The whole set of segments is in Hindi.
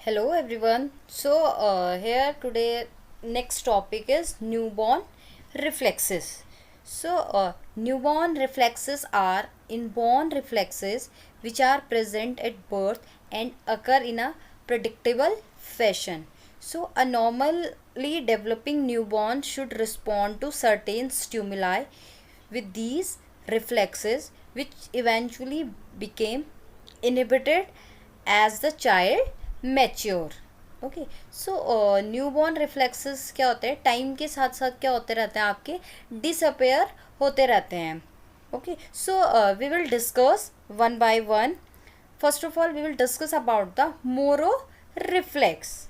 Hello everyone. Here today next topic is newborn reflexes. Newborn reflexes are inborn reflexes which are present at birth and occur in a predictable fashion. A normally developing newborn should respond to certain stimuli with these reflexes which eventually became inhibited as the child mature. Okay so newborn reflexes क्या होते हैं, टाइम के साथ साथ क्या होते रहते हैं, आपके डिसअपेयर होते रहते हैं. Okay so we will discuss one by one. First of all we will discuss about the Moro reflex.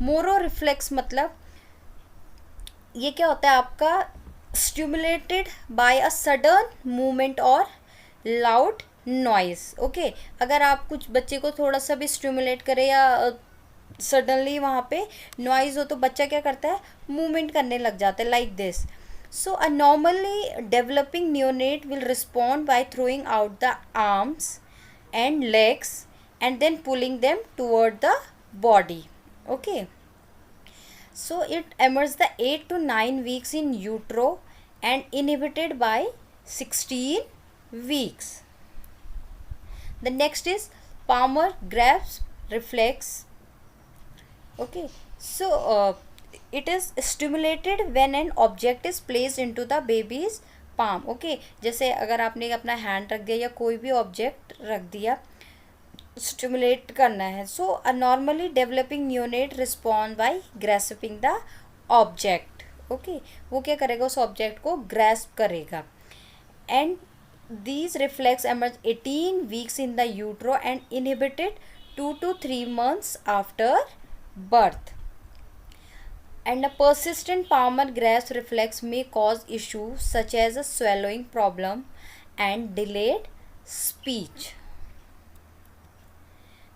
Moro reflex मतलब ये क्या होता है आपका, stimulated by a sudden movement और लाउड नॉइज. ओके अगर आप कुछ बच्चे को थोड़ा सा भी स्टिमुलेट करें या सडनली वहाँ पे नॉइज हो तो बच्चा क्या करता है, मूवमेंट करने लग जाता है like this. So a normally developing neonate will respond by throwing out the arms and legs and then pulling them toward the body. Okay, so it emerges the 8 to 9 weeks in utero and inhibited by 16 weeks. The next is palmar grasp reflex. Okay, so it is stimulated when an object is placed into the baby's palm. Okay, जैसे अगर आपने अपना हैंड रख दिया या कोई भी ऑब्जेक्ट रख दिया, स्टिमुलेट करना है. So a normally developing neonate respond by grasping the object. Okay वो क्या करेगा, उस ऑब्जेक्ट को ग्रेस्प करेगा. And these reflex emerge 18 weeks in the utero and inhibited 2 to 3 months after birth. And a persistent palmar grasp reflex may cause issues such as a swallowing problem and delayed speech.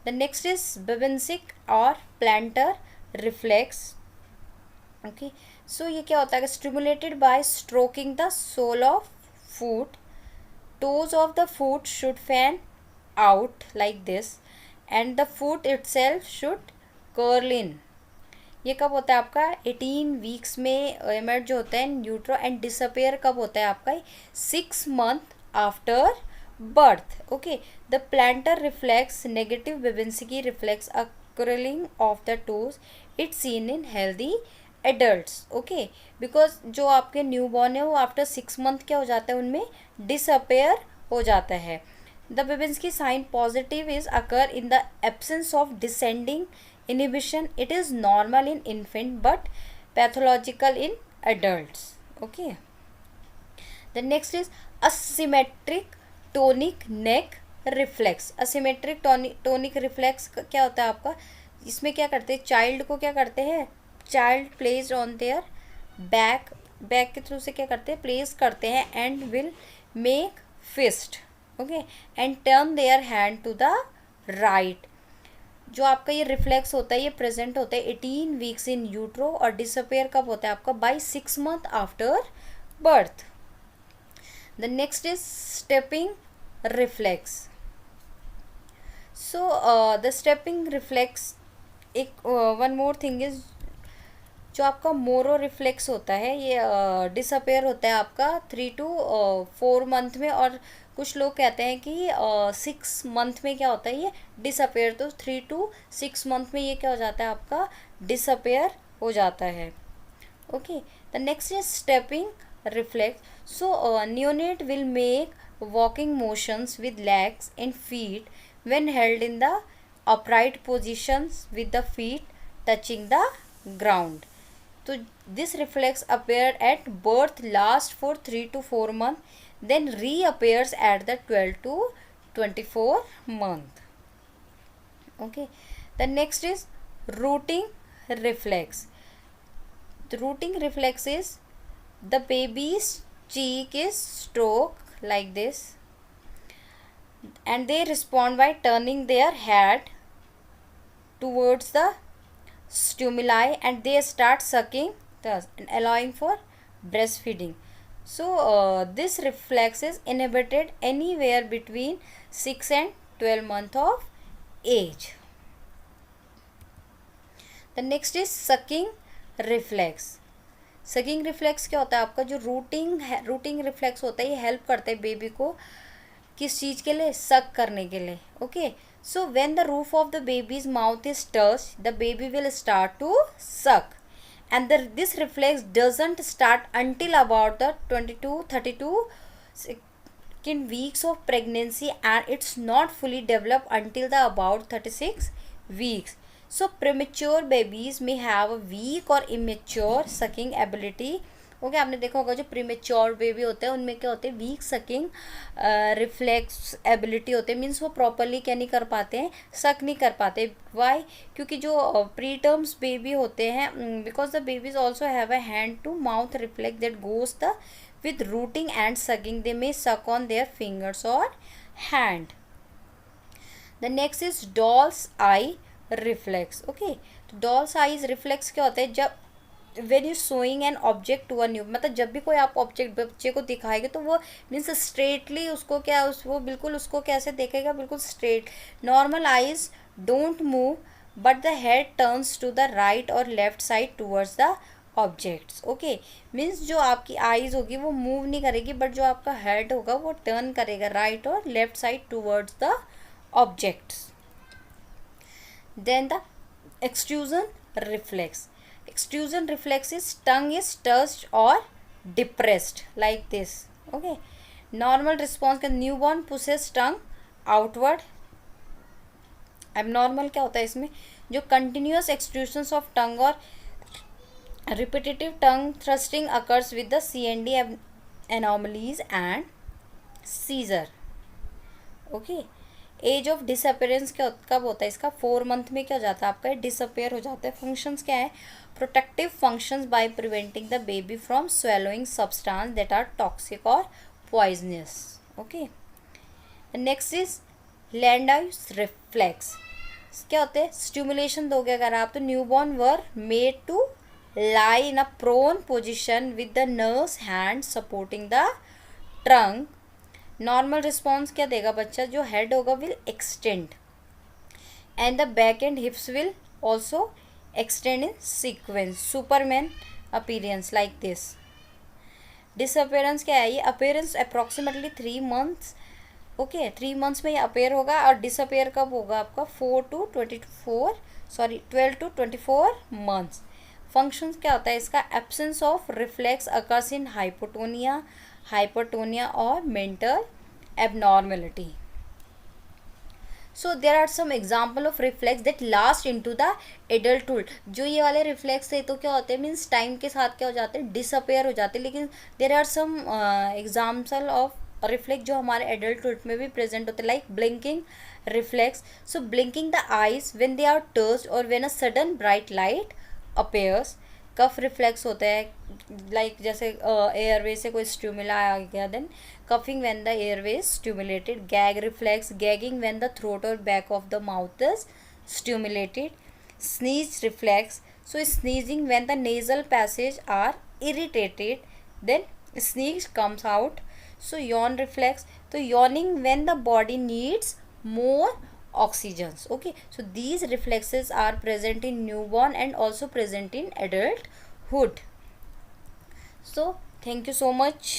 The next is Babinsic or plantar reflex. Okay, so ये क्या होता है, stimulated by stroking the sole of foot. Toes of the foot should fan out like this and the foot itself should curl in. ये कब होता है आपका, 18 वीक्स में एमर्ज होता है न्यूट्रो एंड डिसअपेयर कब होता है आपका, 6 month after birth. Okay, the plantar reflex, negative Babinski reflex, a curling of the toes, it's seen in healthy adults. Okay, because जो आपके न्यूबॉर्न है वो आफ्टर 6 मंथ क्या हो जाता है, उनमें डिसअपेयर हो जाता है. The Babinski sign positive is occur in the absence of descending inhibition. It is normal in infant but pathological in adults. Okay, the next is asymmetric tonic neck reflex. Asymmetric tonic reflex क्या होता है आपका, इसमें क्या करते हैं, चाइल्ड को क्या करते हैं, child placed on their back, back के थ्रू से क्या करते हैं, प्लेस करते हैं and will make fist. Okay and turn their hand to the right. जो आपका ये रिफ्लेक्स होता है ये प्रेजेंट होता है 18 वीक्स इन यूट्रो और डिसअपेयर कब होता है आपका, by 6 month after birth. The next is stepping reflex. So the stepping reflex, एक one more thing is, जो आपका मोरो रिफ्लेक्स होता है ये डिसअपेयर होता है आपका 3 to 4 मंथ में, और कुछ लोग कहते हैं कि 6 मंथ में क्या होता है ये डिसअपेयर. तो 3 to 6 मंथ में ये क्या हो जाता है आपका, डिसअपेयर हो जाता है. Okay, the next is stepping reflex. So neonate will make walking motions with legs and feet when held in the upright positions with the feet touching the ground. So this reflex appeared at birth, last for 3 to 4 months, then reappears at the 12 to 24 month. Okay, the next is rooting reflex. The rooting reflex is the baby's cheek is stroked like this and they respond by turning their head towards the stimuli and they start sucking thus and allowing for breastfeeding. So this reflex is inhibited anywhere between 6 and 12 months of age. The next is sucking reflex. Sucking reflex क्या होता है आपका, जो रूटिंग रिफ्लेक्स होता है, ये हेल्प करता है बेबी को किस चीज़ के लिए, सक करने के लिए. Okay, so when the roof of the baby's mouth is touch, the baby will start to suck, and this reflex doesn't start until about the 32 second weeks of pregnancy, and it's not fully developed until the about 36 weeks. So premature babies may have a weak or immature sucking ability. Okay, आपने देखा होगा जो प्रीमेच्योर बेबी होते हैं उनमें क्या होते हैं, वीक सकिंग रिफ्लेक्स एबिलिटी होते हैं. मीन्स वो प्रॉपरली क्या नहीं कर पाते हैं, सक नहीं कर पाते. वाई, क्योंकि जो प्री टर्म्स बेबी होते हैं, because the babies also have a hand to mouth reflex that goes the with rooting and sucking. They may suck on their fingers और hand. The next is doll's eye reflex. Okay, तो डॉल्स आईज रिफ्लेक्स क्या होता है, जब when you showing an object to a new, मतलब जब भी कोई आप ऑब्जेक्ट बच्चे को दिखाएंगे तो वो मीन्स स्ट्रेटली उसको क्या वो बिल्कुल उसको कैसे देखेगा, बिल्कुल straight. Normal eyes don't move but the head turns to the right और left side towards the objects. Okay, means जो आपकी आइज होगी वो मूव नहीं करेगी, बट जो आपका हेड होगा वो टर्न करेगा राइट और left side towards the objects. Then the extrusion reflex. Extrusion reflex is tongue is touched or depressed like this. Okay, normal response का newborn pushes tongue outward. abnormal क्या होता है इसमें, जो continuous extrusions of tongue और repetitive tongue thrusting occurs with the CND anomalies and seizure. Okay, age of disappearance क्या कब होता है इसका, 4 मंथ में क्या हो जाता है आपका, डिसअपेयर हो जाता है. फंक्शंस क्या है, protective functions by preventing the baby from swallowing substance that are toxic और poisonous. Okay, next is Landau's reflex. क्या होते हैं, स्टिमुलेशन दोगे अगर आप, तो newborn were made to lie in a prone position with the nurse hand supporting the trunk. Normal response क्या देगा बच्चा, जो हेड होगा will extend and the back and hips will also extend in sequence. Superman appearance like this. Disappearance क्या है, ये appearance approximately 3 months. Okay, 3 months में ये अपेयर होगा और डिसअपेयर कब होगा आपका, 12 to 24 मंथ्स. फंक्शंस क्या होता है इसका, absence of reflex occurs in hypotonia, hypertonia or mental abnormality. So there are some example of reflex that last into the adulthood. जो ये वाले reflex है तो क्या होते हैं, मीन्स टाइम के साथ क्या हो जाते हैं, डिसअपेयर हो जाते हैं. लेकिन there are some example of reflex जो हमारे adulthood में भी present होते हैं, like blinking reflex. So blinking the eyes when they are touched or when a sudden bright light appears. Cough reflex होता है, लाइक जैसे एयरवे से कोई स्टिमुला आ गया, then coughing when the airway is stimulated. Gag reflex, gagging when the throat और back of the mouth is stimulated. Sneeze reflex, so sneezing when the nasal passage are irritated, then sneeze comes out. So yawn reflex, तो yawning when the body needs more oxygens. Okay, so these reflexes are present in newborn and also present in adulthood. So thank you so much.